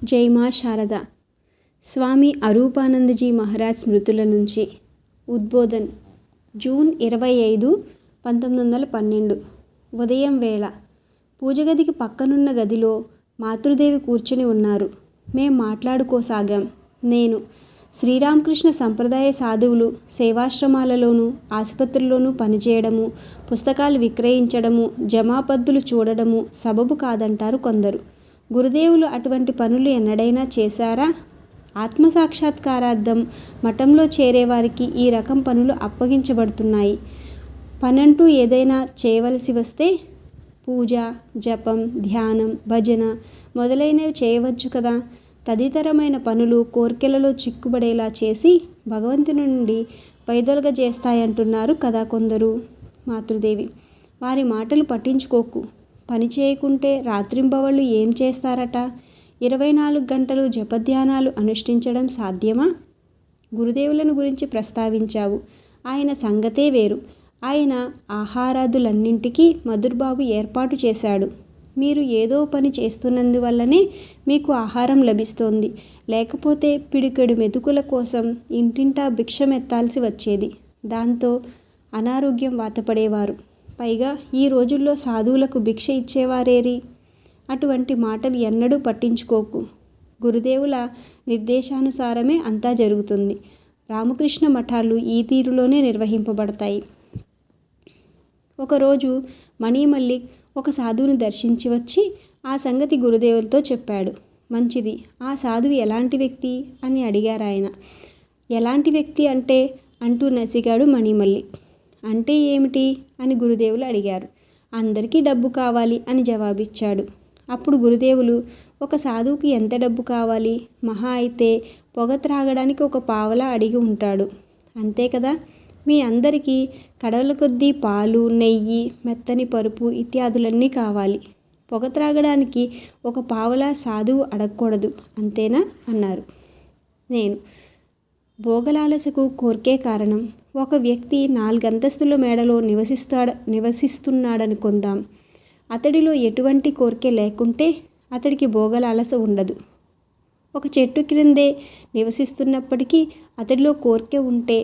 జై మా శారద. స్వామి అరూపానందజీ మహారాజ్ స్మృతుల నుంచి ఉద్బోధన్ జూన్ 25, 1912 ఉదయం వేళ. పూజగదికి పక్కనున్న గదిలో మాతృదేవి కూర్చుని ఉన్నారు. మేం మాట్లాడుకోసాగాం. నేను శ్రీరామకృష్ణ సంప్రదాయ సాధువులు సేవాశ్రమాలలోనూ ఆసుపత్రుల్లోనూ పనిచేయడము, పుస్తకాలు విక్రయించడము, జమాపద్దులు చూడడము సబబు కాదంటారు కొందరు. గురుదేవులు అటువంటి పనులు ఎన్నడైనా చేశారా? ఆత్మసాక్షాత్కారార్థం మఠంలో చేరేవారికి ఈ రకం పనులు అప్పగించబడుతున్నాయి. పనంటూ ఏదైనా చేయవలసి వస్తే పూజ, జపం, ధ్యానం, భజన మొదలైనవి చేయవచ్చు కదా. తదితరమైన పనులు కోర్కెలలో చిక్కుబడేలా చేసి భగవంతుని నుండి వైదొలగజేస్తాయంటున్నారు కదా కొందరు. మాతృదేవి: వారి మాటలు పట్టించుకోకు. పని చేయకుంటే రాత్రింబవళ్ళు ఏం చేస్తారట? 24 గంటలు జపధ్యానాలు అనుష్ఠించడం సాధ్యమా? గురుదేవులను గురించి ప్రస్తావించావు. ఆయన సంగతే వేరు. ఆయన ఆహారాదులన్నింటికీ మధుర్బాబు ఏర్పాటు చేశాడు. మీరు ఏదో పని చేస్తున్నందువల్లనే మీకు ఆహారం లభిస్తోంది. లేకపోతే పిడికెడు మెతుకుల కోసం ఇంటింటా భిక్షమెత్తాల్సి వచ్చేది. దాంతో అనారోగ్యం వాతపడేవారు. పైగా ఈ రోజుల్లో సాధువులకు భిక్ష ఇచ్చేవారేరి? అటువంటి మాటలు ఎన్నడూ పట్టించుకోకు. గురుదేవుల నిర్దేశానుసారమే అంతా జరుగుతుంది. రామకృష్ణ మఠాలు ఈ తీరులోనే నిర్వహింపబడతాయి. ఒకరోజు మణిమల్లిక్ ఒక సాధువుని దర్శించి వచ్చి ఆ సంగతి గురుదేవులతో చెప్పాడు. మంచిది. ఆ సాధువు ఎలాంటి వ్యక్తి అని అడిగారాయన. ఎలాంటి వ్యక్తి అంటే అంటూ నసిగాడు మణిమల్లిక్. అంటే ఏమిటి అని గురుదేవులు అడిగారు. అందరికీ డబ్బు కావాలి అని జవాబిచ్చాడు. అప్పుడు గురుదేవులు, ఒక సాధువుకి ఎంత డబ్బు కావాలి? మహా అయితే పొగ త్రాగడానికి 1 పావలా అడిగి ఉంటాడు. అంతే కదా. మీ అందరికీ కడవల కొద్దీ పాలు, నెయ్యి, మెత్తని పరుపు ఇత్యాదులన్నీ కావాలి. పొగ త్రాగడానికి 1 పావలా సాధువు అడగకూడదు. అంతేనా అన్నారు. నేను భోగలాలసకు కోర్కే కారణం. ఒక వ్యక్తి 4 అంతస్తుల మేడలో నివసిస్తున్నాడనుకుందాం. అతడిలో ఎటువంటి కోర్కె లేకుంటే అతడికి భోగలాలస ఉండదు. ఒక చెట్టు క్రిందే నివసిస్తున్నప్పటికీ అతడిలో కోర్కె ఉంటే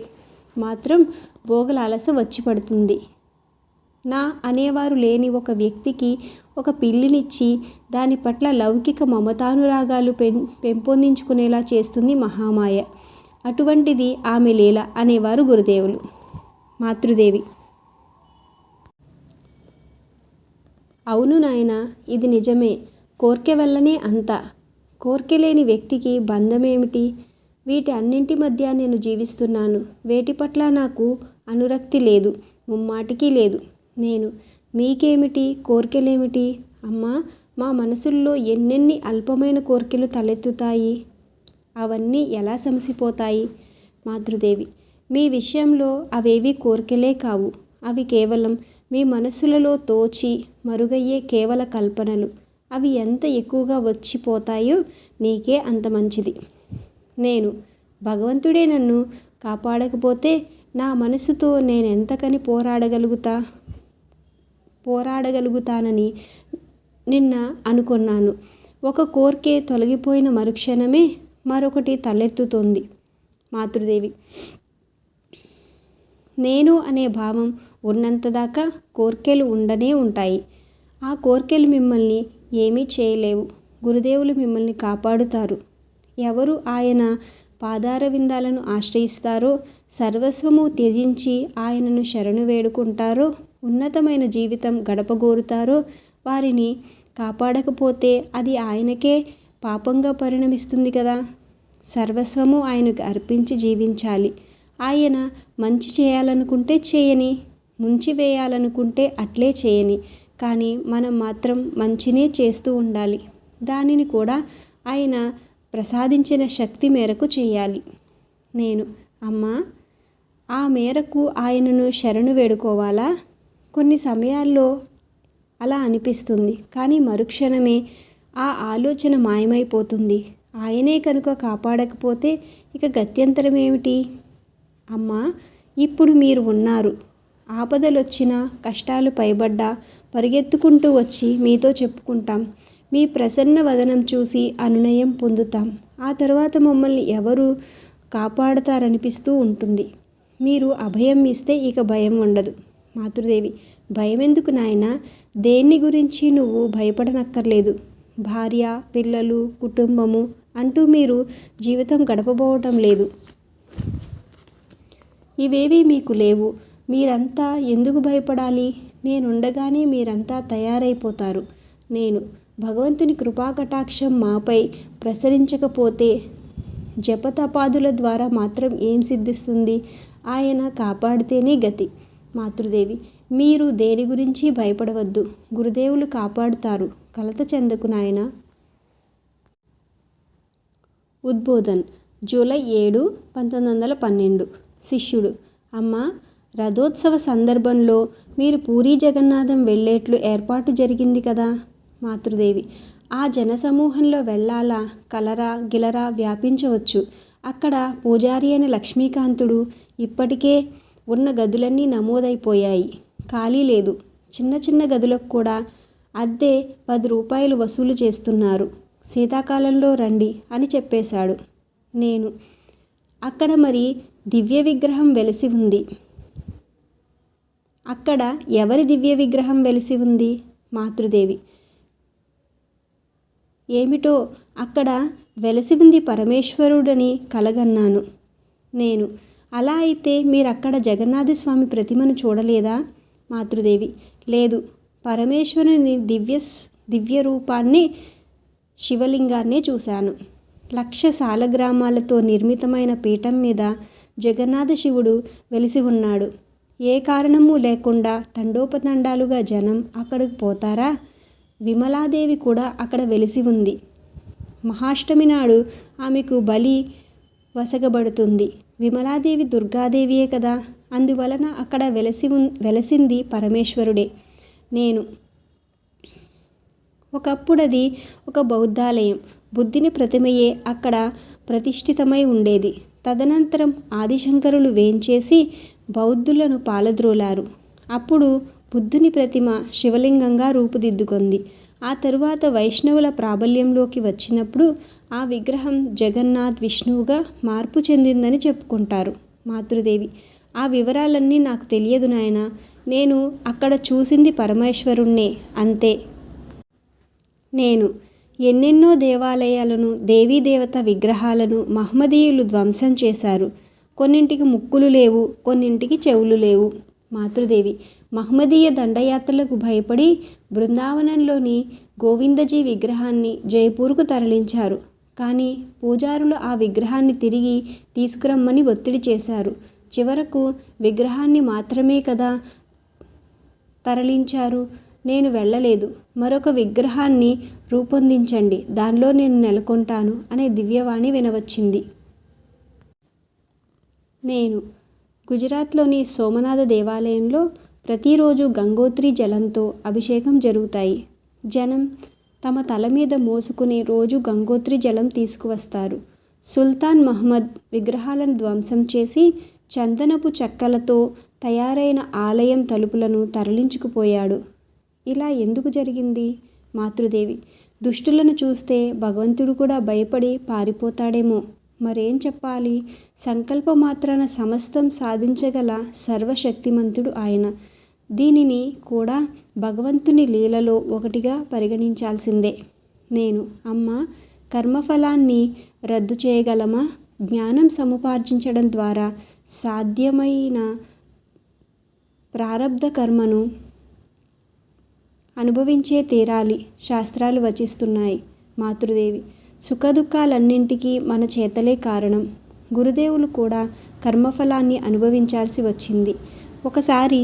మాత్రం భోగలాలస వచ్చి పడుతుంది. నా అనేవారు లేని ఒక వ్యక్తికి ఒక పిల్లినిచ్చి దాని పట్ల లౌకిక మమతానురాగాలు పెంపొందించుకునేలా చేస్తుంది మహామాయ. అటువంటిది ఆమె లీల అనేవారు గురుదేవులు. మాతృదేవి: అవును నాయనా, ఇది నిజమే. కోర్కె వల్లనే అంతా. కోర్కె లేని వ్యక్తికి బంధమేమిటి? వీటి అన్నింటి మధ్య నేను జీవిస్తున్నాను. వేటి పట్ల నాకు అనురక్తి లేదు, ముమ్మాటికి లేదు. నేను మీకేమిటి? కోర్కెలేమిటి? అమ్మా, మా మనసుల్లో ఎన్నెన్ని అల్పమైన కోర్కెలు తలెత్తుతాయి. అవన్నీ ఎలా సమసిపోతాయి? మాతృదేవి: మీ విషయంలో అవేవి కోర్కెలే కావు. అవి కేవలం మీ మనస్సులలో తోచి మరుగయ్యే కేవల కల్పనలు. అవి ఎంత ఎక్కువగా వచ్చిపోతాయో నీకే అంత మంచిది. నేను భగవంతుడే నన్ను కాపాడకపోతే నా మనసుతో నేనెంతకని పోరాడగలుగుతానని నిన్న అనుకున్నాను. ఒక కోర్కె తొలగిపోయిన మరుక్షణమే మరొకటి తలెత్తుతోంది. మాతృదేవి: నేను అనే భావం ఉన్నంతదాకా కోర్కెలు ఉండనే ఉంటాయి. ఆ కోర్కెలు మిమ్మల్ని ఏమీ చేయలేవు. గురుదేవులు మిమ్మల్ని కాపాడుతారు. ఎవరు ఆయన పాదారవిందాలను ఆశ్రయిస్తారో, సర్వస్వము త్యజించి ఆయనను శరణు వేడుకుంటారో, ఉన్నతమైన జీవితం గడపగోరుతారో వారిని కాపాడకపోతే అది ఆయనకే పాపంగా పరిణమిస్తుంది కదా. సర్వస్వము ఆయనకు అర్పించి జీవించాలి. ఆయన మంచి చేయాలనుకుంటే చేయని, ముంచి వేయాలనుకుంటే అట్లే చేయని. కానీ మనం మాత్రం మంచినే చేస్తూ ఉండాలి. దానిని కూడా ఆయన ప్రసాదించిన శక్తి మేరకు చేయాలి. నేను అమ్మా, ఆ మేరకు ఆయనను శరణు వేడుకోవాలా? కొన్ని సమయాల్లో అలా అనిపిస్తుంది. కానీ మరుక్షణమే ఆ ఆలోచన మాయమైపోతుంది. ఆయనే కనుక కాపాడకపోతే ఇక గత్యంతరం ఏమిటి? అమ్మా, ఇప్పుడు మీరు ఉన్నారు. ఆపదలొచ్చినా, కష్టాలు పైబడ్డా పరిగెత్తుకుంటూ వచ్చి మీతో చెప్పుకుంటాం. మీ ప్రసన్న వదనం చూసి అనునయం పొందుతాం. ఆ తర్వాత మమ్మల్ని ఎవరు కాపాడతారనిపిస్తూ ఉంటుంది. మీరు అభయం ఇస్తే ఇక భయం ఉండదు. మాతృదేవి: భయం ఎందుకు నాయనా? దేన్ని గురించి నువ్వు భయపడనక్కర్లేదు. భార్య, పిల్లలు, కుటుంబము అంటూ మీరు జీవితం గడపబోవటం లేదు. ఇవేవీ మీకు లేవు. మీరంతా ఎందుకు భయపడాలి? నేనుండగానే మీరంతా తయారైపోతారు. నేను భగవంతుని కృపాకటాక్షం మాపై ప్రసరించకపోతే జపతపాదుల ద్వారా మాత్రం ఏం సిద్ధిస్తుంది? ఆయన కాపాడితేనే గతి. మాతృదేవి: మీరు దేని గురించి భయపడవద్దు. గురుదేవులు కాపాడుతారు. కలత చెందకు నాయనా. ఉద్బోధన్ జూలై 7, 1912. శిష్యుడు: అమ్మా, రథోత్సవ సందర్భంలో మీరు పూరీ జగన్నాథం వెళ్ళేట్లు ఏర్పాటు జరిగింది కదా. మాతృదేవి: ఆ జనసమూహంలో వెళ్ళాలా? కలరా గిలరా వ్యాపించవచ్చు. అక్కడ పూజారి అయిన లక్ష్మీకాంతుడు ఇప్పటికే ఉన్న గదులన్నీ నమోదైపోయాయి. ఖాళీ లేదు. చిన్న చిన్న గదులకు కూడా అద్దె 10 రూపాయలు వసూలు చేస్తున్నారు. శీతాకాలంలో రండి అని చెప్పేశాడు. నేను: అక్కడ మరి దివ్య విగ్రహం వెలిసి ఉంది. అక్కడ ఎవరి దివ్య విగ్రహం వెలిసి ఉంది? మాతృదేవి: ఏమిటో అక్కడ వెలిసి ఉంది పరమేశ్వరుడని కలగన్నాను. నేను: అలా అయితే మీరక్కడ జగన్నాథస్వామి ప్రతిమను చూడలేదా? మాతృదేవి: లేదు, పరమేశ్వరుని దివ్య రూపాన్ని, శివలింగాన్నే చూశాను. 1,00,000 సాలగ్రామాలతో నిర్మితమైన పీఠం మీద జగన్నాథ శివుడు వెలిసి ఉన్నాడు. ఏ కారణమూ లేకుండా తండోపతండాలుగా జనం అక్కడికి పోతారా? విమలాదేవి కూడా అక్కడ వెలిసి ఉంది. మహాష్టమి నాడు ఆమెకు బలి వసగబడుతుంది. విమలాదేవి దుర్గాదేవియే కదా. అందువలన అక్కడ వెలసింది పరమేశ్వరుడే. నేను: ఒకప్పుడది ఒక బౌద్ధాలయం. బుద్ధుని ప్రతిమయే అక్కడ ప్రతిష్ఠితమై ఉండేది. తదనంతరం ఆదిశంకరులు వేంచేసి బౌద్ధులను పాలద్రోలారు. అప్పుడు బుద్ధుని ప్రతిమ శివలింగంగా రూపుదిద్దుకుంది. ఆ తరువాత వైష్ణవుల ప్రాబల్యంలోకి వచ్చినప్పుడు ఆ విగ్రహం జగన్నాథ్ విష్ణువుగా మార్పు చెందిందని చెప్పుకుంటారు. మాతృదేవి: ఆ వివరాలన్నీ నాకు తెలియదు నాయనా. నేను అక్కడ చూసింది పరమేశ్వరుణ్ణే, అంతే. నేను: ఎన్నెన్నో దేవాలయాలను, దేవీదేవత విగ్రహాలను మహమ్మదీయులు ధ్వంసం చేశారు. కొన్నింటికి ముక్కులు లేవు, కొన్నింటికి చెవులు లేవు. మాతృదేవి: మహమ్మదీయ దండయాత్రలకు భయపడి బృందావనంలోని గోవిందజీ విగ్రహాన్ని జైపూర్కు తరలించారు. కానీ పూజారులు ఆ విగ్రహాన్ని తిరిగి తీసుకురమ్మని ఒత్తిడి చేశారు. చివరకు విగ్రహాన్ని మాత్రమే కదా తరలించారు. నేను వెళ్ళలేదు. మరొక విగ్రహాన్ని రూపొందించండి, దానిలో నేను నెలకొంటాను అనే దివ్యవాణి వినవచ్చింది. నేను: గుజరాత్లోని సోమనాథ దేవాలయంలో ప్రతిరోజు గంగోత్రి జలంతో అభిషేకం జరుగుతాయి. జనం తమ తల మీద మోసుకుని రోజు గంగోత్రి జలం తీసుకువస్తారు. సుల్తాన్ మహమ్మద్ విగ్రహాలను ధ్వంసం చేసి చందనపు చెక్కలతో తయారైన ఆలయం తలుపులను తరలించుకుపోయాడు. ఇలా ఎందుకు జరిగింది? మాతృదేవి: దుష్టులను చూస్తే భగవంతుడు కూడా భయపడి పారిపోతాడేమో. మరేం చెప్పాలి? సంకల్పమాత్రాన సమస్తం సాధించగల సర్వశక్తిమంతుడు ఆయన. దీనిని కూడా భగవంతుని లీలలో ఒకటిగా పరిగణించాల్సిందే. నేను: అమ్మా, కర్మఫలాన్ని రద్దు చేయగలమా? జ్ఞానం సముపార్జించడం ద్వారా సాధ్యమైన ప్రారబ్ధ కర్మను అనుభవించే తీరాలి శాస్త్రాలు వచిస్తున్నాయి. మాతృదేవి: సుఖదుఖాలన్నింటికీ మన చేతలే కారణం. గురుదేవులు కూడా కర్మఫలాన్ని అనుభవించాల్సి వచ్చింది. ఒకసారి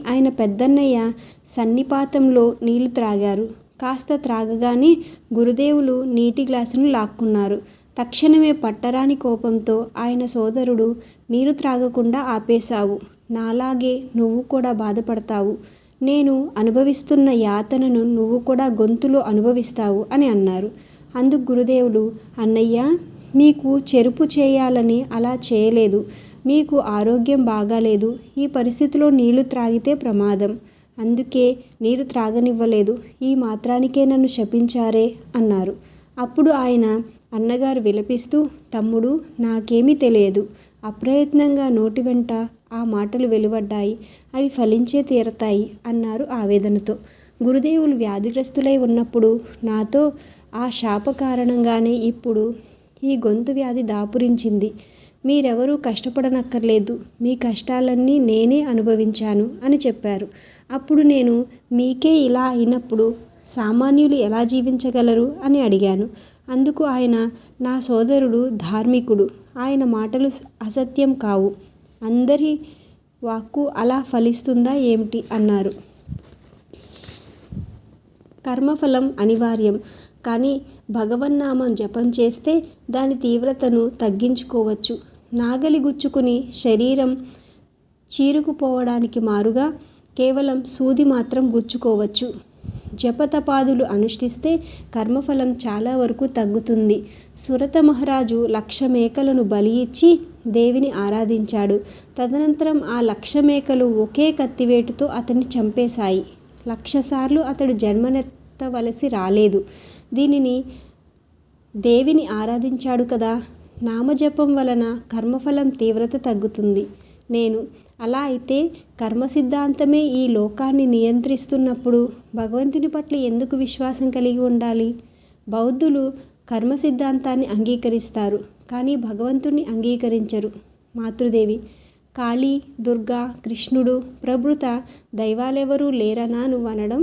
ఆయన పెద్దన్నయ్య సన్నిపాతంలో నీళ్లు త్రాగారు. కాస్త త్రాగగానే గురుదేవులు నీటి గ్లాసును లాక్కున్నారు. తక్షణమే పట్టరాని కోపంతో ఆయన సోదరుడు: నీరు త్రాగకుండా ఆపేశావు. నాలాగే నువ్వు కూడా బాధపడతావు. నేను అనుభవిస్తున్న యాతనను నువ్వు కూడా గొంతులో అనుభవిస్తావు అని అన్నారు. అందుకు గురుదేవులు: అన్నయ్య, మీకు చెరుపు చేయాలని అలా చేయలేదు. మీకు ఆరోగ్యం బాగాలేదు. ఈ పరిస్థితిలో నీళ్లు త్రాగితే ప్రమాదం. అందుకే నీరు త్రాగనివ్వలేదు. ఈ మాత్రానికే నన్ను శపించారే అన్నారు. అప్పుడు ఆయన అన్నగారు విలపిస్తూ, తమ్ముడు, నాకేమీ తెలియదు. అప్రయత్నంగా నోటి వెంట ఆ మాటలు వెలువడ్డాయి. అవి ఫలించే తీరతాయి అన్నారు ఆవేదనతో. గురుదేవులు వ్యాధిగ్రస్తులై ఉన్నప్పుడు నాతో ఆ శాప కారణంగానే ఇప్పుడు ఈ గొంతు వ్యాధి దాపురించింది. మీరెవరూ కష్టపడనక్కర్లేదు. మీ కష్టాలన్నీ నేనే అనుభవించాను అని చెప్పారు. అప్పుడు నేను మీకే ఇలా అయినప్పుడు సామాన్యులు ఎలా జీవించగలరు అని అడిగాను. అందుకు ఆయన, నా సోదరుడు ధార్మికుడు. ఆయన మాటలు అసత్యం కావు. అందరి వాక్కు అలా ఫలిస్తుందా ఏమిటి అన్నారు. కర్మఫలం అనివార్యం. కానీ భగవన్నామం జపం చేస్తే దాని తీవ్రతను తగ్గించుకోవచ్చు. నాగలి గుచ్చుకుని శరీరం చీరుకుపోవడానికి మారుగా కేవలం సూది మాత్రం గుచ్చుకోవచ్చు. జపతపాదులు అనుష్ఠిస్తే కర్మఫలం చాలా వరకు తగ్గుతుంది. సురత మహారాజు 1,00,000 మేకలను బలి ఇచ్చి దేవిని ఆరాధించాడు. తదనంతరం ఆ 1,00,000 మేకలు ఒకే కత్తివేటుతో అతన్ని చంపేశాయి. 1,00,000 సార్లు అతడు జన్మనెత్తవలసి రాలేదు. దీనిని దేవిని ఆరాధించాడు కదా. నామజపం వలన కర్మఫలం తీవ్రత తగ్గుతుంది. నేను, అలా అయితే కర్మ సిద్ధాంతమే ఈ లోకాన్ని నియంత్రిస్తున్నప్పుడు భగవంతుని పట్ల ఎందుకు విశ్వాసం కలిగి ఉండాలి? బౌద్ధులు కర్మ సిద్ధాంతాన్ని అంగీకరిస్తారు, కానీ భగవంతుణ్ణి అంగీకరించరు. మాతృదేవి, కాళీ, దుర్గా, కృష్ణుడు ప్రభృత దైవాలెవరూ లేరనా నువ్వనడం?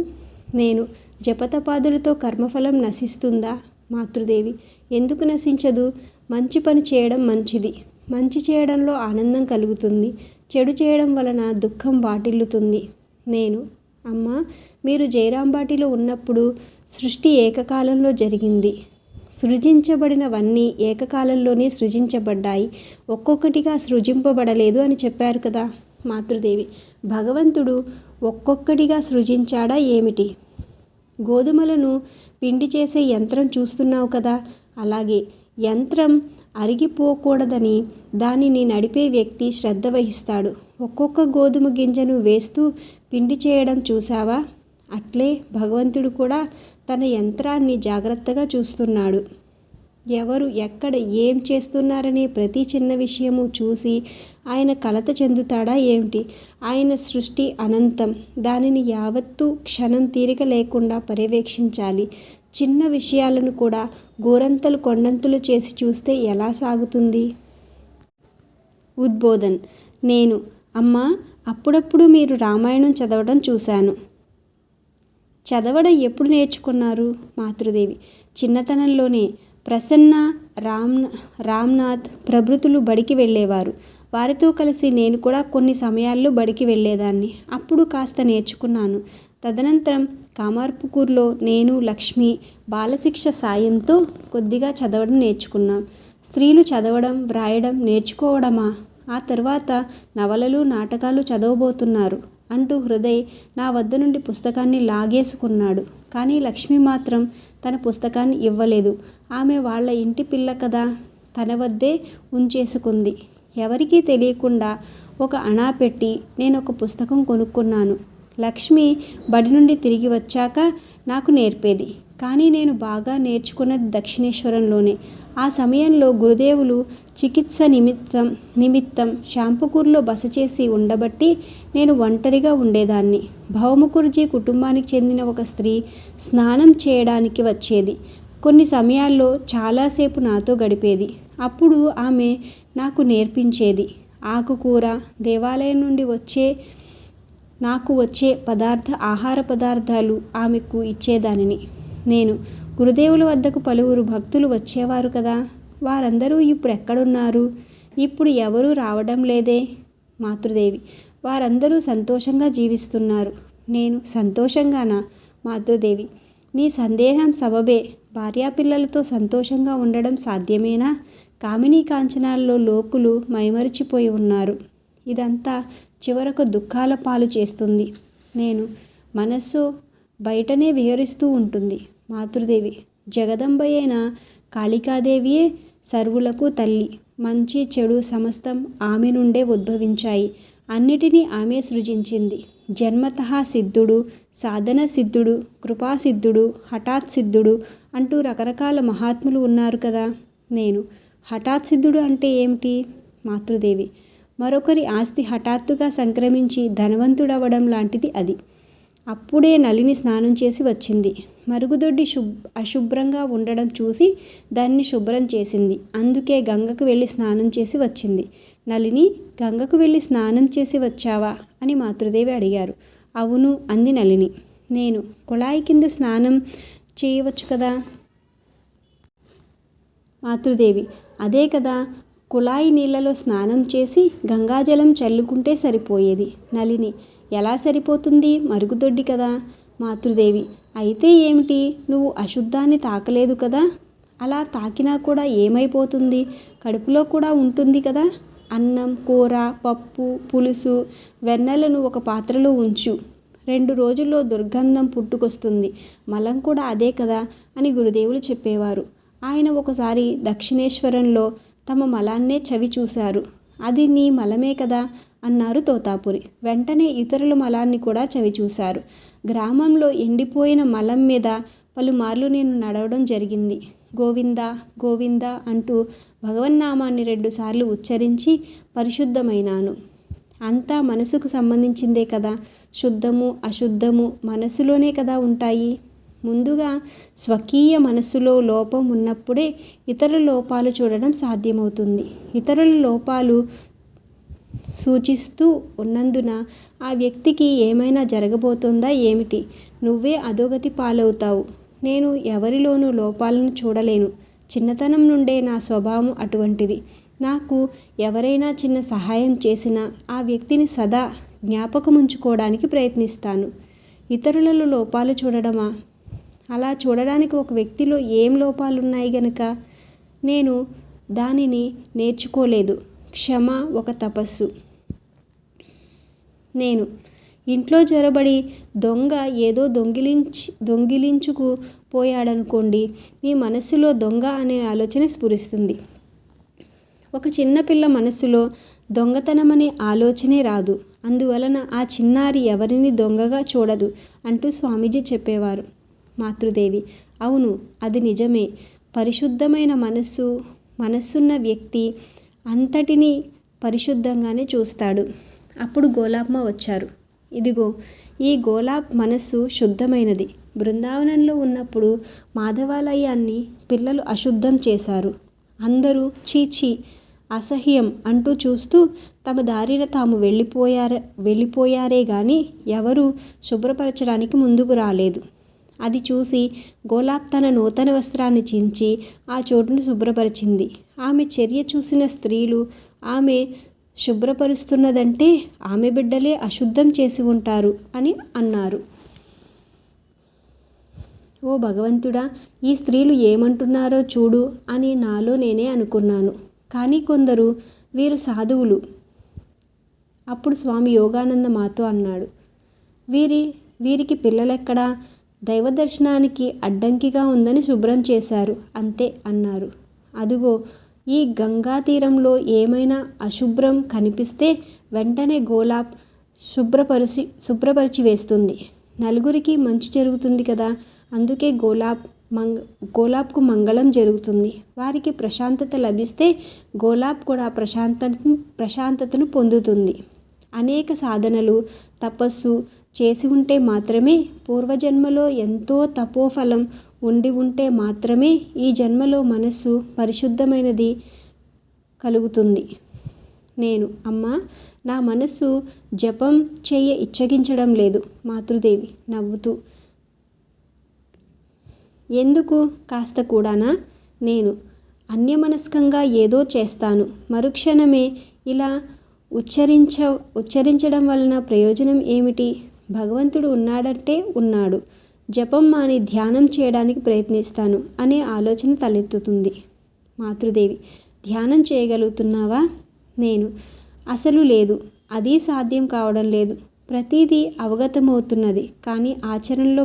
నేను, జపతపాదులతో కర్మఫలం నశిస్తుందా? మాతృదేవి, ఎందుకు నశించదు? మంచి పని చేయడం మంచిది. మంచి చేయడంలో ఆనందం కలుగుతుంది. చెడు చేయడం వలన దుఃఖం వాటిల్లుతుంది. నేను, అమ్మా, మీరు జైరాంబాటిలో ఉన్నప్పుడు సృష్టి ఏకకాలంలో జరిగింది. సృజించబడినవన్నీ ఏకకాలంలోనే సృజించబడ్డాయి. ఒక్కొక్కటిగా సృజింపబడలేదు అని చెప్పారు కదా. మాతృదేవి, భగవంతుడు ఒక్కొక్కటిగా సృజించాడా ఏమిటి? గోధుమలను పిండి చేసే యంత్రం చూస్తున్నావు కదా. అలాగే యంత్రం అరిగిపోకూడదని దానిని నడిపే వ్యక్తి శ్రద్ధ వహిస్తాడు. ఒక్కొక్క గోధుమ గింజను వేస్తూ పిండి చేయడం చూసావా? అట్లే భగవంతుడు కూడా తన యంత్రాన్ని జాగ్రత్తగా చూస్తున్నాడు. ఎవరు ఎక్కడ ఏం చేస్తున్నారనే ప్రతి చిన్న విషయము చూసి ఆయన కలత చెందుతాడా ఏమిటి? ఆయన సృష్టి అనంతం. దానిని యావత్తూ క్షణం తీరిక లేకుండా పర్యవేక్షించాలి. చిన్న విషయాలను కూడా గోరంతలు కొండంతలు చేసి చూస్తే ఎలా సాగుతుంది? ఉద్బోధన్. నేను, అమ్మా, అప్పుడప్పుడు మీరు రామాయణం చదవడం చూశాను. చదవడం ఎప్పుడు నేర్చుకున్నారు? మాతృదేవి, చిన్నతనంలోనే. ప్రసన్న, రామ్నాథ్ ప్రభృతులు బడికి వెళ్ళేవారు. వారితో కలిసి నేను కూడా కొన్ని సమయాల్లో బడికి వెళ్ళేదాన్ని. అప్పుడు కాస్త నేర్చుకున్నాను. తదనంతరం కామార్పుకూర్లో నేను, లక్ష్మి బాలశిక్ష సాయంతో కొద్దిగా చదవడం నేర్చుకున్నాం. స్త్రీలు చదవడం, వ్రాయడం నేర్చుకోవడమా? ఆ తర్వాత నవలలు, నాటకాలు చదవబోతున్నారు అంటూ హృదయ్ నా వద్ద నుండి పుస్తకాన్ని లాగేసుకున్నాడు. కానీ లక్ష్మి మాత్రం తన పుస్తకాన్ని ఇవ్వలేదు. ఆమె వాళ్ళ ఇంటి పిల్ల కదా, తన వద్దే ఉంచేసుకుంది. ఎవరికీ తెలియకుండా ఒక అణా పెట్టి నేను ఒక పుస్తకం కొనుక్కున్నాను. లక్ష్మి బడి నుండి తిరిగి వచ్చాక నాకు నేర్పేది. కానీ నేను బాగా నేర్చుకున్నది దక్షిణేశ్వరంలోనే. ఆ సమయంలో గురుదేవులు చికిత్స నిమిత్తం శాంపుకూర్లో బస చేసి ఉండబట్టి నేను ఒంటరిగా ఉండేదాన్ని. భవముకుర్జీ కుటుంబానికి చెందిన ఒక స్త్రీ స్నానం చేయడానికి వచ్చేది. కొన్ని సమయాల్లో చాలాసేపు నాతో గడిపేది. అప్పుడు ఆమె నాకు నేర్పించేది. ఆకుకూర, దేవాలయం నుండి నాకు వచ్చే ఆహార పదార్థాలు ఆమెకు ఇచ్చేదానిని. నేను, గురుదేవుల వద్దకు పలువురు భక్తులు వచ్చేవారు కదా, వారందరూ ఇప్పుడు ఎక్కడున్నారు? ఇప్పుడు ఎవరూ రావడం లేదే? మాతృదేవి, వారందరూ సంతోషంగా జీవిస్తున్నారు. నేను, సంతోషంగానా? మాతృదేవి, నీ సందేహం సబబే. భార్యాపిల్లలతో సంతోషంగా ఉండడం సాధ్యమేనా? కామినీ కాంచనాల్లో లోకులు మైమరిచిపోయి ఉన్నారు. ఇదంతా చివరకు దుఃఖాల పాలు చేస్తుంది. నేను, మనస్సు బయటనే విహరిస్తూ ఉంటుంది. మాతృదేవి, జగదంబయైన కాళికాదేవియే సర్వులకు తల్లి. మంచి చెడు సమస్తం ఆమె నుండే ఉద్భవించాయి. అన్నిటినీ ఆమె సృజించింది. జన్మతః సిద్ధుడు, సాధన సిద్ధుడు, కృపాసిద్ధుడు, హఠాత్ సిద్ధుడు అంటూ రకరకాల మహాత్ములు ఉన్నారు కదా. నేను హఠాత్ సిద్ధుడు అంటే ఏమిటి? మాతృదేవి మరొకరి ఆస్తి హఠాత్తుగా సంక్రమించి ధనవంతుడవడం లాంటిది అది. అప్పుడే నళిని స్నానం చేసి వచ్చింది. మరుగుదొడ్డి అశుభ్రంగా ఉండడం చూసి దాన్ని శుభ్రం చేసింది. అందుకే గంగకు వెళ్ళి స్నానం చేసి వచ్చింది. నళిని, గంగకు వెళ్ళి స్నానం చేసి వచ్చావా అని మాతృదేవి అడిగారు. అవును అంది నళిని. నేను కుళాయి కింద స్నానం చేయవచ్చు కదా. మాతృదేవి అదే కదా, కుళాయి నీళ్ళలో స్నానం చేసి గంగాజలం చల్లుకుంటే సరిపోయేది. నళిని ఎలా సరిపోతుంది, మరుగుదొడ్డి కదా. మాతృదేవి అయితే ఏమిటి, నువ్వు అశుద్ధాన్ని తాకలేదు కదా. అలా తాకినా కూడా ఏమైపోతుంది, కడుపులో కూడా ఉంటుంది కదా. అన్నం, కూర, పప్పు, పులుసు, వెన్నెలను ఒక పాత్రలో ఉంచు, 2 రోజుల్లో దుర్గంధం పుట్టుకొస్తుంది. మలం కూడా అదే కదా అని గురుదేవులు చెప్పేవారు. ఆయన ఒకసారి దక్షిణేశ్వరంలో తమ మలాన్నే చవి చూశారు. అది నీ మలమే కదా అన్నారు తోతాపురి. వెంటనే ఇతరుల మలాన్ని కూడా చవి చూశారు. గ్రామంలో ఎండిపోయిన మలం మీద పలుమార్లు నేను నడవడం జరిగింది. గోవింద గోవింద అంటూ భగవన్నామాన్ని 2 సార్లు ఉచ్చరించి పరిశుద్ధమైనాను. అంతా మనసుకు సంబంధించిందే కదా. శుద్ధము అశుద్ధము మనసులోనే కదా ఉంటాయి. ముందుగా స్వకీయ మనస్సులో లోపం ఉన్నప్పుడే ఇతరుల లోపాలు చూడడం సాధ్యమవుతుంది. ఇతరుల లోపాలు సూచిస్తూ ఉన్నందున ఆ వ్యక్తికి ఏమైనా జరగబోతోందా ఏమిటి? నువ్వే అధోగతి పాలవుతావు. నేను ఎవరిలోనూ లోపాలను చూడలేను. చిన్నతనం నుండే నా స్వభావం అటువంటిది. నాకు ఎవరైనా చిన్న సహాయం చేసినా ఆ వ్యక్తిని సదా జ్ఞాపకముంచుకోవడానికి ప్రయత్నిస్తాను. ఇతరులలో లోపాలు చూడడమా? అలా చూడడానికి ఒక వ్యక్తిలో ఏం లోపాలున్నాయి గనుక నేను దానిని నేర్చుకోలేదు. క్షమ ఒక తపస్సు. నేను ఇంట్లో జొరబడి దొంగ ఏదో దొంగిలించుకు పోయాడనుకోండి, మీ మనస్సులో దొంగ అనే ఆలోచన స్ఫురిస్తుంది. ఒక చిన్నపిల్ల మనస్సులో దొంగతనమనే ఆలోచనే రాదు. అందువలన ఆ చిన్నారి ఎవరిని దొంగగా చూడదు అంటూ స్వామీజీ చెప్పేవారు. మాతృదేవి అవును, అది నిజమే. పరిశుద్ధమైన మనస్సున్న వ్యక్తి అంతటినీ పరిశుద్ధంగానే చూస్తాడు. అప్పుడు గోలాబ్మ వచ్చారు. ఇదిగో ఈ గోలాబ్ మనస్సు శుద్ధమైనది. బృందావనంలో ఉన్నప్పుడు మాధవాలయాన్ని పిల్లలు అశుద్ధం చేశారు. అందరూ చీచీ అసహ్యం అంటూ చూస్తూ తమ దారిన తాము వెళ్ళిపోయారే గాని ఎవరూ శుభ్రపరచడానికి ముందుకు రాలేదు. అది చూసి గోలాబ్ తన నూతన వస్త్రాన్ని చించి ఆ చోటును శుభ్రపరిచింది. ఆమె చర్య చూసిన స్త్రీలు ఆమె శుభ్రపరుస్తున్నదంటే ఆమె బిడ్డలే అశుద్ధం చేసి ఉంటారు అని అన్నారు. ఓ భగవంతుడా, ఈ స్త్రీలు ఏమంటున్నారో చూడు అని నాలో నేనే అనుకున్నాను. కానీ కొందరు వీరు సాధువులు. అప్పుడు స్వామి యోగానంద మాతో అన్నాడు, వీరికి పిల్లలెక్కడా? దైవ దర్శనానికి అడ్డంకిగా ఉందని శుభ్రం చేశారు అంతే అన్నారు. అదుగో ఈ గంగా తీరంలో ఏమైనా అశుభ్రం కనిపిస్తే వెంటనే గోలాబ్ శుభ్రపరిచి వేస్తుంది. నలుగురికి మంచి జరుగుతుంది కదా. అందుకే గోలాబ్కు మంగళం జరుగుతుంది. వారికి ప్రశాంతత లభిస్తే గోలాబ్ కూడా ప్రశాంతతను పొందుతుంది. అనేక సాధనలు తపస్సు చేసి ఉంటే మాత్రమే, పూర్వజన్మలో ఎంతో తపోఫలం ఉండి ఉంటే మాత్రమే ఈ జన్మలో మనస్సు పరిశుద్ధమైనది కలుగుతుంది. నేను అమ్మా, నా మనస్సు జపం ఇచ్చగించడం లేదు. మాతృదేవి నవ్వుతూ ఎందుకు, కాస్త కూడానా? నేను అన్యమనస్కంగా ఏదో చేస్తాను. మరుక్షణమే ఇలా ఉచ్చరించడం వలన ప్రయోజనం ఏమిటి? భగవంతుడు ఉన్నాడంటే ఉన్నాడు. జపం మాని ధ్యానం చేయడానికి ప్రయత్నిస్తాను అనే ఆలోచన తలెత్తుతుంది. మాతృదేవి ధ్యానం చేయగలుగుతున్నావా? నేను అసలు లేదు. అది సాధ్యం కావడం లేదు. ప్రతిదీ అవగతమవుతున్నది, కానీ ఆచరణలో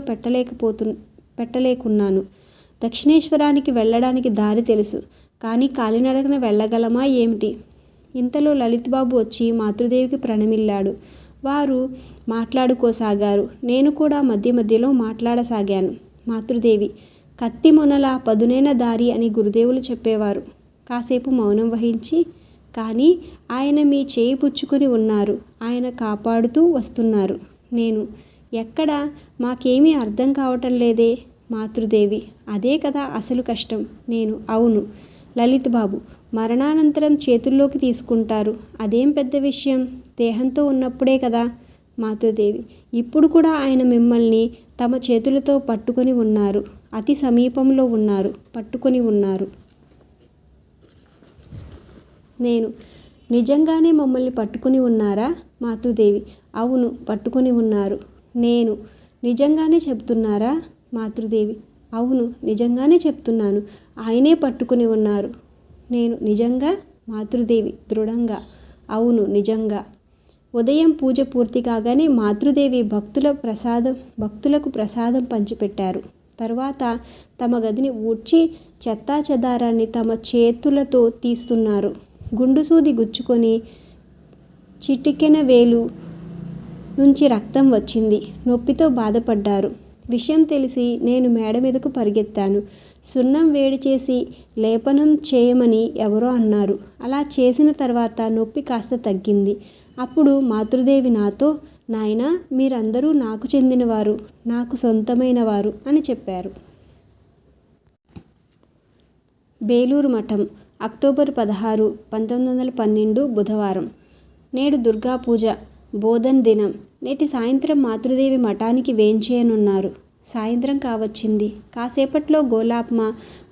పెట్టలేకున్నాను. దక్షిణేశ్వరానికి వెళ్ళడానికి దారి తెలుసు, కానీ కాలినడకన వెళ్ళగలమా ఏమిటి? ఇంతలో లలిత్ బాబు వచ్చి మాతృదేవికి ప్రణమిల్లాడు. వారు మాట్లాడుకోసాగారు. నేను కూడా మధ్య మధ్యలో మాట్లాడసాగాను. మాతృదేవి: కత్తి మొనల పదునైన దారి అని గురుదేవులు చెప్పేవారు. కాసేపు మౌనం వహించి, కానీ ఆయన మీ చేయి పుచ్చుకొని ఉన్నారు, ఆయన కాపాడుతూ వస్తున్నారు. నేను: ఎక్కడ? మాకేమీ అర్థం కావటం లేదే. మాతృదేవి: అదే కదా అసలు కష్టం. నేను: అవును. లలిత్ బాబు: మరణానంతరం చేతుల్లోకి తీసుకుంటారు, అదేం పెద్ద విషయం, దేహంతో ఉన్నప్పుడే కదా. మాతృదేవి: ఇప్పుడు కూడా ఆయన మిమ్మల్ని తమ చేతులతో పట్టుకొని ఉన్నారు, అతి సమీపంలో ఉన్నారు, పట్టుకొని ఉన్నారు. నేను: నిజంగానే మమ్మల్ని పట్టుకుని ఉన్నారా? మాతృదేవి: అవును, పట్టుకొని ఉన్నారు. నేను: నిజంగానే చెప్తున్నారా? మాతృదేవి: అవును, నిజంగానే చెప్తున్నాను, ఆయనే పట్టుకుని ఉన్నారు. నేను: నిజంగా? మాతృదేవి దృఢంగా: అవును, నిజంగా. ఉదయం పూజ పూర్తి కాగానే మాతృదేవి భక్తులకు ప్రసాదం పంచిపెట్టారు. తర్వాత తమ గదిని ఊడ్చి చెత్తా చెదారాన్ని తమ చేతులతో తీస్తున్నారు. గుండు సూది గుచ్చుకొని చిటికెన వేలు నుంచి రక్తం వచ్చింది. నొప్పితో బాధపడ్డారు. విషయం తెలిసి నేను మేడ మీదకు పరిగెత్తాను. సున్నం వేడి చేసి లేపనం చేయమని ఎవరో అన్నారు. అలా చేసిన తర్వాత నొప్పి కాస్త తగ్గింది. అప్పుడు మాతృదేవి నాతో: నాయనా, మీరందరూ నాకు చెందినవారు, నాకు సొంతమైన వారు అని చెప్పారు. బేలూరు మఠం, అక్టోబర్ 16, 1912 బుధవారం. నేడు దుర్గా పూజ, బోధన్ దినం. నేటి సాయంత్రం మాతృదేవి మఠానికి వేంచేయనున్నారు. సాయంత్రం కావచ్చింది. కాసేపట్లో గోలాప్మ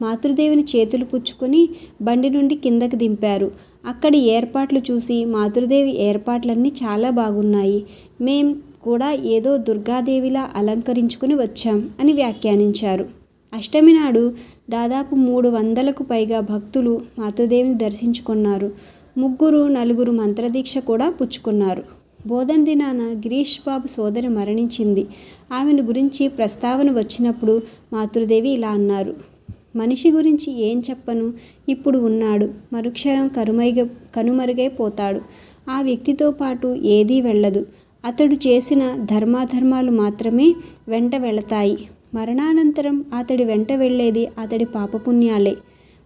మాతృదేవిని చేతులు పుచ్చుకొని బండి నుండి కిందకి దింపారు. అక్కడి ఏర్పాట్లు చూసి మాతృదేవి ఏర్పాట్లన్నీ చాలా బాగున్నాయి, మేం కూడా ఏదో దుర్గాదేవిలా అలంకరించుకుని వచ్చాం అని వ్యాఖ్యానించారు. అష్టమి నాడు దాదాపు 300కు పైగా భక్తులు మాతృదేవిని దర్శించుకున్నారు. 3-4 మంత్రదీక్ష కూడా పుచ్చుకున్నారు. బోధన్ దినాన గిరీష్ బాబు సోదరి మరణించింది. ఆమెను గురించి ప్రస్తావన వచ్చినప్పుడు మాతృదేవి ఇలా అన్నారు: మనిషి గురించి ఏం చెప్పను, ఇప్పుడు ఉన్నాడు, మరుక్షణం కనుమరుగైపోతాడు. ఆ వ్యక్తితో పాటు ఏదీ వెళ్ళదు. అతడు చేసిన ధర్మాధర్మాలు మాత్రమే వెంట వెళతాయి. మరణానంతరం అతడి వెంట వెళ్ళేది అతడి పాపపుణ్యాలే.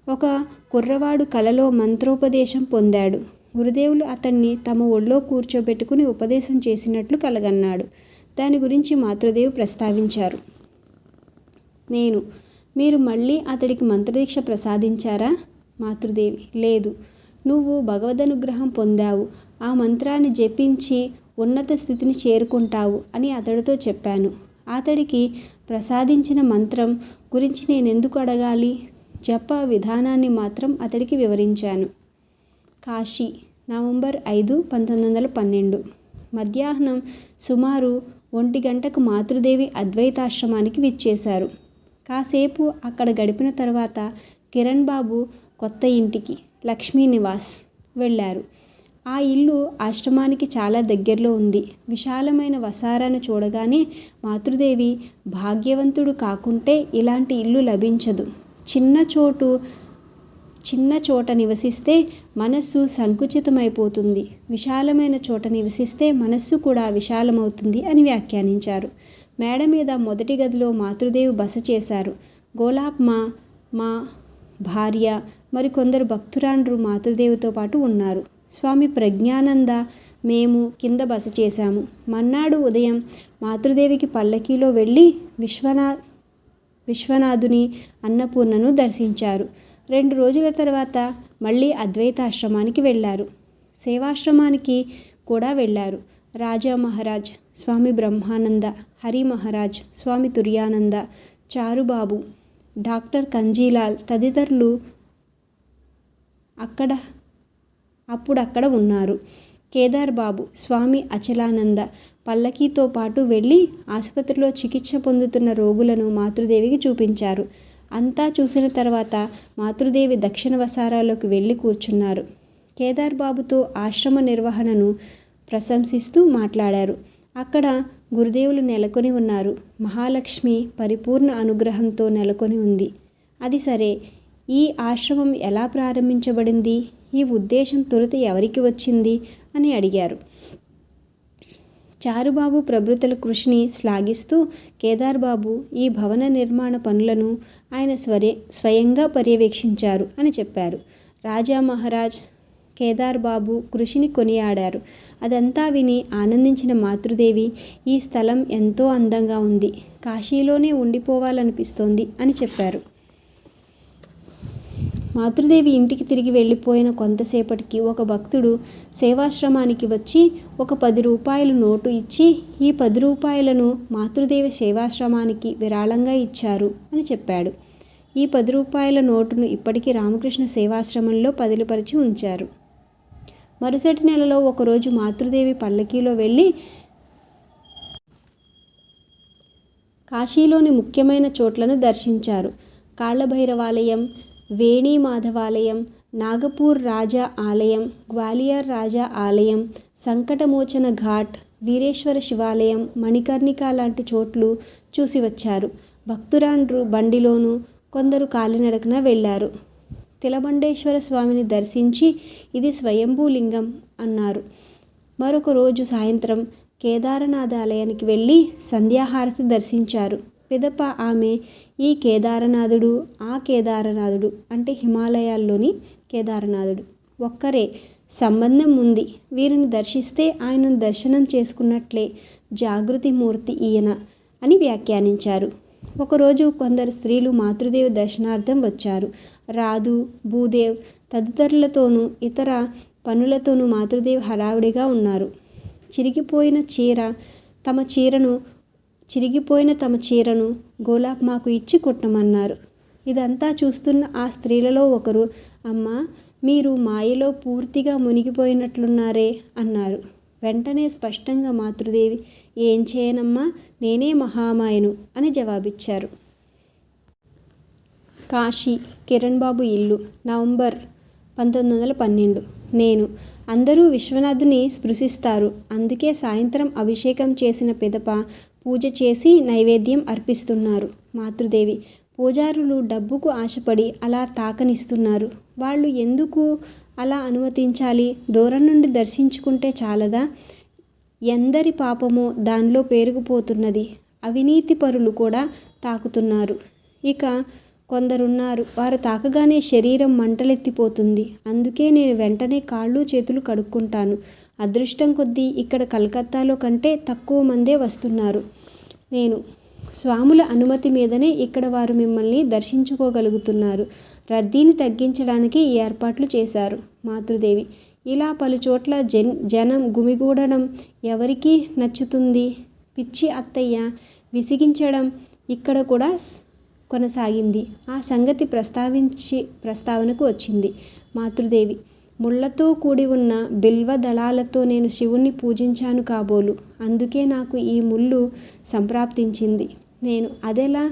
ఒక కుర్రవాడు కలలో మంత్రోపదేశం పొందాడు. గురుదేవులు అతన్ని తమ ఒళ్ళో కూర్చోబెట్టుకుని ఉపదేశం చేసినట్లు కలగన్నాడు. దాని గురించి మాతృదేవి ప్రస్తావించారు. నేను: మీరు మళ్ళీ అతడికి మంత్రదీక్ష ప్రసాదించారా? మాతృదేవి: లేదు. నువ్వు భగవదనుగ్రహం పొందావు, ఆ మంత్రాన్ని జపించి ఉన్నత స్థితిని చేరుకుంటావు అని అతడితో చెప్పాను. అతడికి ప్రసాదించిన మంత్రం గురించి నేనెందుకు అడగాలి? జప విధానాన్ని మాత్రం అతడికి వివరించాను. కాశీ, నవంబర్ 5, 1912. మధ్యాహ్నం సుమారు 1 గంటకు మాతృదేవి అద్వైతాశ్రమానికి విచ్చేశారు. కాసేపు అక్కడ గడిపిన తర్వాత కిరణ్ బాబు కొత్త ఇంటికి, లక్ష్మీ నివాస్ వెళ్ళారు. ఆ ఇల్లు ఆశ్రమానికి చాలా దగ్గరలో ఉంది. విశాలమైన వసారాను చూడగానే మాతృదేవి భాగ్యవంతుడు కాకుంటే ఇలాంటి ఇల్లు లభించదు. చిన్న చోట నివసిస్తే మనస్సు సంకుచితమైపోతుంది, విశాలమైన చోట నివసిస్తే మనస్సు కూడా విశాలమవుతుంది అని వ్యాఖ్యానించారు. మేడ మీద మొదటి గదిలో మాతృదేవి బస చేశారు. గోలాప్మ, మా భార్య, మరికొందరు భక్తురాండ్రు మాతృదేవితో పాటు ఉన్నారు. స్వామి ప్రజ్ఞానంద, మేము కింద బస చేశాము. మర్నాడు ఉదయం మాతృదేవికి పల్లకీలో వెళ్ళి విశ్వనాథుని, అన్నపూర్ణను దర్శించారు. 2 రోజుల తర్వాత మళ్ళీ అద్వైతాశ్రమానికి వెళ్ళారు. సేవాశ్రమానికి కూడా వెళ్ళారు. రాజా మహారాజ్, స్వామి బ్రహ్మానంద, హరి మహారాజ్, స్వామి తుర్యానంద, చారుబాబు, డాక్టర్ కంజీలాల్ తదితరులు అప్పుడక్కడ ఉన్నారు. కేదార్ బాబు, స్వామి అచలానంద పల్లకీతో పాటు వెళ్ళి ఆసుపత్రిలో చికిత్స పొందుతున్న రోగులను మాతృదేవికి చూపించారు. అంతా చూసిన తర్వాత మాతృదేవి దక్షిణ వసారాలోకి వెళ్ళి కూర్చున్నారు. కేదార్ బాబుతో ఆశ్రమ నిర్వహణను ప్రశంసిస్తూ మాట్లాడారు. అక్కడ గురుదేవులు నెలకొని ఉన్నారు. మహాలక్ష్మి పరిపూర్ణ అనుగ్రహంతో నెలకొని ఉంది. అది సరే, ఈ ఆశ్రమం ఎలా ప్రారంభించబడింది? ఈ ఉద్దేశం తొలుత ఎవరికి వచ్చింది అని అడిగారు. చారుబాబు ప్రభృతుల కృషిని శ్లాఘిస్తూ కేదార్ బాబు ఈ భవన నిర్మాణ పనులను ఆయన స్వయంగా పర్యవేక్షించారు అని చెప్పారు. రాజా మహారాజ్ కేదార్ బాబు కృషిని కొనియాడారు. అదంతా విని ఆనందించిన మాతృదేవి, ఈ స్థలం ఎంతో అందంగా ఉంది, కాశీలోనే ఉండిపోవాలనిపిస్తోంది అని చెప్పారు. మాతృదేవి ఇంటికి తిరిగి వెళ్ళిపోయిన కొంతసేపటికి ఒక భక్తుడు సేవాశ్రమానికి వచ్చి ఒక 10 రూపాయల నోటు ఇచ్చి, ఈ 10 రూపాయలను మాతృదేవి సేవాశ్రమానికి విరాళంగా ఇచ్చారు అని చెప్పాడు. ఈ 10 రూపాయల నోటును ఇప్పటికీ రామకృష్ణ సేవాశ్రమంలో పదిలపరిచి ఉంచారు. మరుసటి నెలలో ఒకరోజు మాతృదేవి పల్లకీలో వెళ్ళి కాశీలోని ముఖ్యమైన చోట్లను దర్శించారు. కాళ్ళభైరవాలయం, వేణీ మాధవాలయం, నాగపూర్ రాజా ఆలయం, గ్వాలియర్ రాజా ఆలయం, సంకటమోచన ఘాట్, వీరేశ్వర శివాలయం, మణికర్ణిక లాంటి చోట్లు చూసి వచ్చారు. భక్తురాండ్రు బండిలోనూ కొందరు కాలినడకన వెళ్ళారు. తిలబండేశ్వర స్వామిని దర్శించి ఇది స్వయంభూలింగం అన్నారు. మరొక రోజు సాయంత్రం కేదారనాథ ఆలయానికి వెళ్ళి సంధ్యాహారతి దర్శించారు. పిదప ఆమె ఈ కేదారనాథుడు, ఆ కేదారనాథుడు అంటే హిమాలయాల్లోని కేదారనాథుడు ఒక్కరే, సంబంధం ఉంది, వీరిని దర్శిస్తే ఆయనను దర్శనం చేసుకున్నట్లే, జాగృతి మూర్తి ఈయన అని వ్యాఖ్యానించారు. ఒకరోజు కొందరు స్త్రీలు మాతృదేవి దర్శనార్థం వచ్చారు. రాధు, భూదేవ్ తదితరులతోనూ ఇతర పనులతోనూ మాతృదేవి హడావిడిగా ఉన్నారు. చిరిగిపోయిన తమ చీరను గోలాబ్ మాకు ఇచ్చి కుట్టమన్నారు. ఇదంతా చూస్తున్న ఆ స్త్రీలలో ఒకరు, అమ్మా, మీరు మాయలో పూర్తిగా మునిగిపోయినట్లున్నారే అన్నారు. వెంటనే స్పష్టంగా మాతృదేవి, ఏం చేయనమ్మా, నేనే మహామాయను అని జవాబిచ్చారు. కాశీ, కిరణ్ బాబు ఇల్లు, నవంబర్ 1912. నేను అందరూ విశ్వనాథుని స్పృశిస్తారు. అందుకే సాయంత్రం అభిషేకం చేసిన పిదప పూజ చేసి నైవేద్యం అర్పిస్తున్నారు. మాతృదేవి, పూజారులు డబ్బుకు ఆశపడి అలా తాకనిస్తున్నారు. వాళ్ళు ఎందుకు అలా అనుమతించాలి? దూరం నుండి దర్శించుకుంటే చాలదా? ఎందరి పాపమో దానిలో పేరుకుపోతున్నది. అవినీతి పరులు కూడా తాకుతున్నారు. ఇక కొందరున్నారు, వారు తాకగానే శరీరం మంటలెత్తిపోతుంది. అందుకే నేను వెంటనే కాళ్ళు చేతులు కడుక్కుంటాను. అదృష్టం కొద్దీ ఇక్కడ కలకత్తాలో కంటే తక్కువ మందే వస్తున్నారు. నేను స్వాముల అనుమతి మీదనే ఇక్కడ వారు మిమ్మల్ని దర్శించుకోగలుగుతున్నారు. రద్దీని తగ్గించడానికి ఈ ఏర్పాట్లు చేశారు. మాతృదేవి, ఇలా పలుచోట్ల జనం గుమిగూడడం ఎవరికి నచ్చుతుంది? పిచ్చి అత్తయ్య విసిగించడం ఇక్కడ కూడా కొనసాగింది. ఆ సంగతి ప్రస్తావనకు వచ్చింది. మాతృదేవి, ముళ్లతో కూడి ఉన్న బిల్వ దళాలతో నేను శివుణ్ణి పూజించాను కాబోలు. అందుకే నాకు ఈ ముళ్ళు సంప్రాప్తించింది. నేను అదెలా?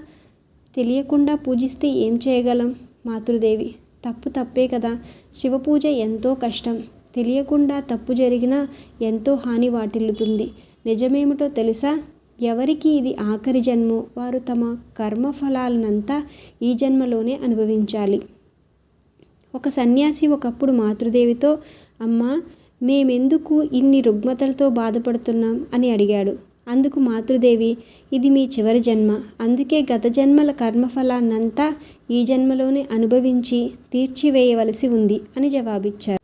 తెలియకుండా పూజిస్తే ఏం చేయగలం? మాతృదేవి, తప్పు తప్పే కదా. శివపూజ ఎంతో కష్టం. తెలియకుండా తప్పు జరిగినా ఎంతో హాని వాటిల్లుతుంది. నిజమేమిటో తెలుసా? ఎవరికి ఇది ఆఖరి జన్మో వారు తమ కర్మఫలాలనంతా ఈ జన్మలోనే అనుభవించాలి. ఒక సన్యాసి ఒకప్పుడు మాతృదేవితో, అమ్మా, మేమెందుకు ఇన్ని రుగ్మతలతో బాధపడుతున్నాం అని అడిగాడు. అందుకు మాతృదేవి, ఇది మీ చివరి జన్మ, అందుకే గత జన్మల కర్మఫలాన్నంతా ఈ జన్మలోనే అనుభవించి తీర్చివేయవలసి ఉంది అని జవాబిచ్చారు.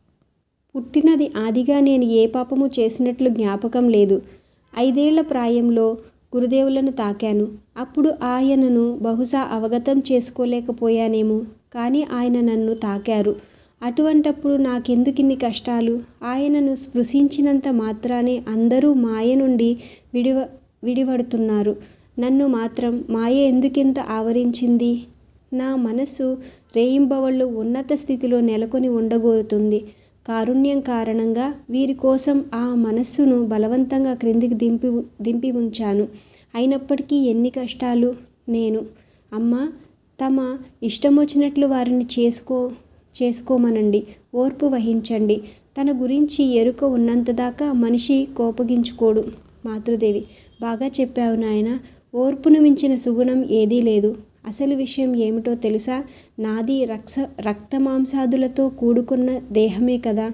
పుట్టినది ఆదిగా నేను ఏ పాపము చేసినట్లు జ్ఞాపకం లేదు. 5 ఏళ్ల ప్రాయంలో గురుదేవులను తాకాను. అప్పుడు ఆయనను బహుశా అవగతం చేసుకోలేకపోయానేమో, కానీ ఆయన నన్ను తాకారు. అటువంటప్పుడు నాకెందుకిన్ని కష్టాలు? ఆయనను స్పృశించినంత మాత్రానే అందరూ మాయ నుండి విడివడుతున్నారు. నన్ను మాత్రం మాయ ఎందుకింత ఆవరించింది? నా మనస్సు రేయింబవళ్ళు ఉన్నత స్థితిలో నెలకొని ఉండగోరుతుంది. కారుణ్యం కారణంగా వీరి కోసం ఆ మనస్సును బలవంతంగా క్రిందికి దింపి ఉంచాను. అయినప్పటికీ ఎన్ని కష్టాలు! నేను, అమ్మ, తమ ఇష్టమొచ్చినట్లు వారిని చేసుకోమనండి, ఓర్పు వహించండి. తన గురించి ఎరుక ఉన్నంతదాకా మనిషి కోపగించుకోడు. మాతృదేవి, బాగా చెప్పావు నాయన. ఓర్పును మించిన సుగుణం ఏదీ లేదు. అసలు విషయం ఏమిటో తెలుసా? నాది రక్తమాంసాదులతో కూడుకున్న దేహమే కదా.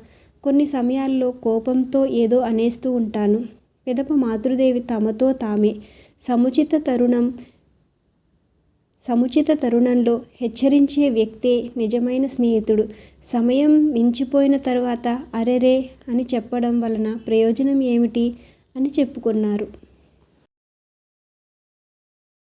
కొన్ని సమయాల్లో కోపంతో ఏదో అనేస్తూ ఉంటాను. పిదప మాతృదేవి తమతో తామే సముచిత తరుణంలో హెచ్చరించే వ్యక్తే నిజమైన స్నేహితుడు. సమయం మించిపోయిన తరువాత అరెరే అని చెప్పడం వలన ప్రయోజనం ఏమిటి అని చెప్పుకున్నారు.